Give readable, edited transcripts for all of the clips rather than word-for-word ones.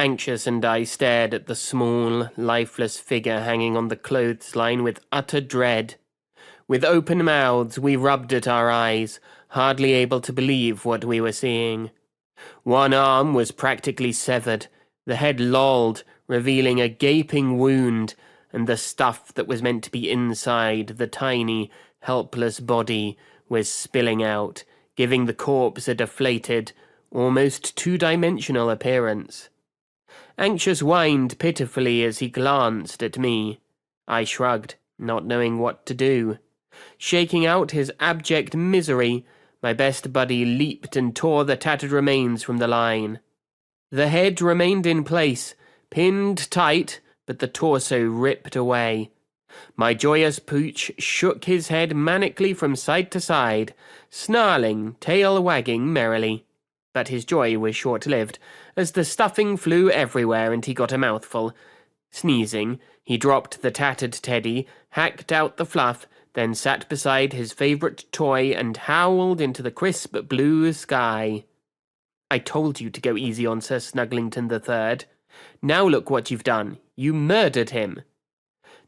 Anxious and I stared at the small, lifeless figure hanging on the clothesline with utter dread. With open mouths, we rubbed at our eyes, hardly able to believe what we were seeing. One arm was practically severed, the head lolled, revealing a gaping wound, and the stuff that was meant to be inside the tiny, helpless body was spilling out, giving the corpse a deflated, almost two-dimensional appearance. Anxious whined pitifully as he glanced at me. I shrugged, not knowing what to do. Shaking out his abject misery, my best buddy leaped and tore the tattered remains from the line. The head remained in place, pinned tight, but the torso ripped away. My joyous pooch shook his head manically from side to side, snarling, tail wagging merrily. But his joy was short-lived, as the stuffing flew everywhere and he got a mouthful. Sneezing, he dropped the tattered teddy, hacked out the fluff, then sat beside his favourite toy and howled into the crisp blue sky. I told you to go easy on Sir Snugglington III. Now look what you've done. You murdered him.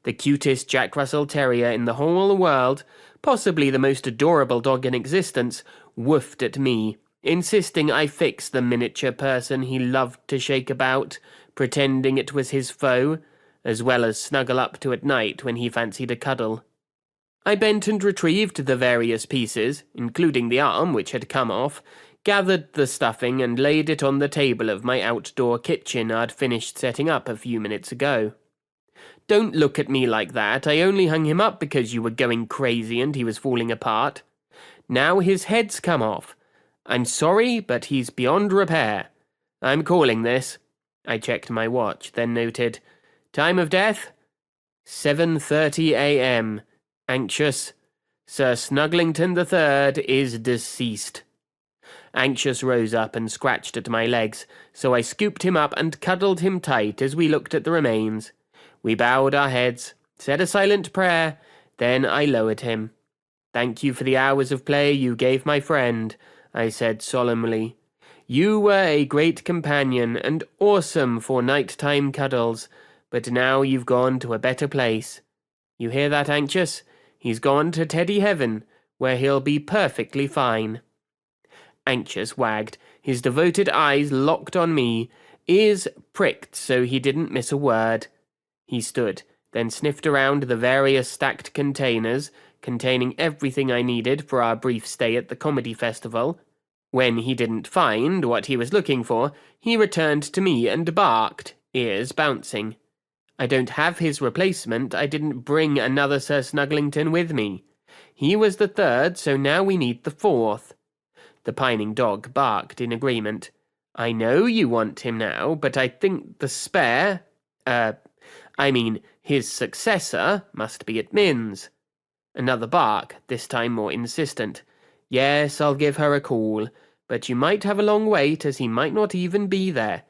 The cutest Jack Russell Terrier in the whole world, possibly the most adorable dog in existence, woofed at me, insisting I fix the miniature person he loved to shake about, pretending it was his foe, as well as snuggle up to at night when he fancied a cuddle. I bent and retrieved the various pieces, including the arm which had come off, gathered the stuffing and laid it on the table of my outdoor kitchen I'd finished setting up a few minutes ago. Don't look at me like that. I only hung him up because you were going crazy and he was falling apart. Now his head's come off. I'm sorry, but he's beyond repair. I'm calling this. I checked my watch, then noted, time of death? 7:30 a.m. Anxious. Sir Snugglington III is deceased. Anxious rose up and scratched at my legs, so I scooped him up and cuddled him tight as we looked at the remains. We bowed our heads, said a silent prayer, then I lowered him. Thank you for the hours of play you gave my friend, I said solemnly. You were a great companion and awesome for nighttime cuddles, but now you've gone to a better place. You hear that, Anxious? He's gone to Teddy Heaven, where he'll be perfectly fine. Anxious wagged, his devoted eyes locked on me, ears pricked so he didn't miss a word. He stood, then sniffed around the various stacked containers, containing everything I needed for our brief stay at the comedy festival. When he didn't find what he was looking for, he returned to me and barked, ears bouncing. I don't have his replacement. I didn't bring another Sir Snugglington with me. He was the third, so now we need the fourth. The pining dog barked in agreement. I know you want him now, but I think the spare, his successor must be at Min's. Another bark, this time more insistent. Yes, I'll give her a call, but you might have a long wait as he might not even be there.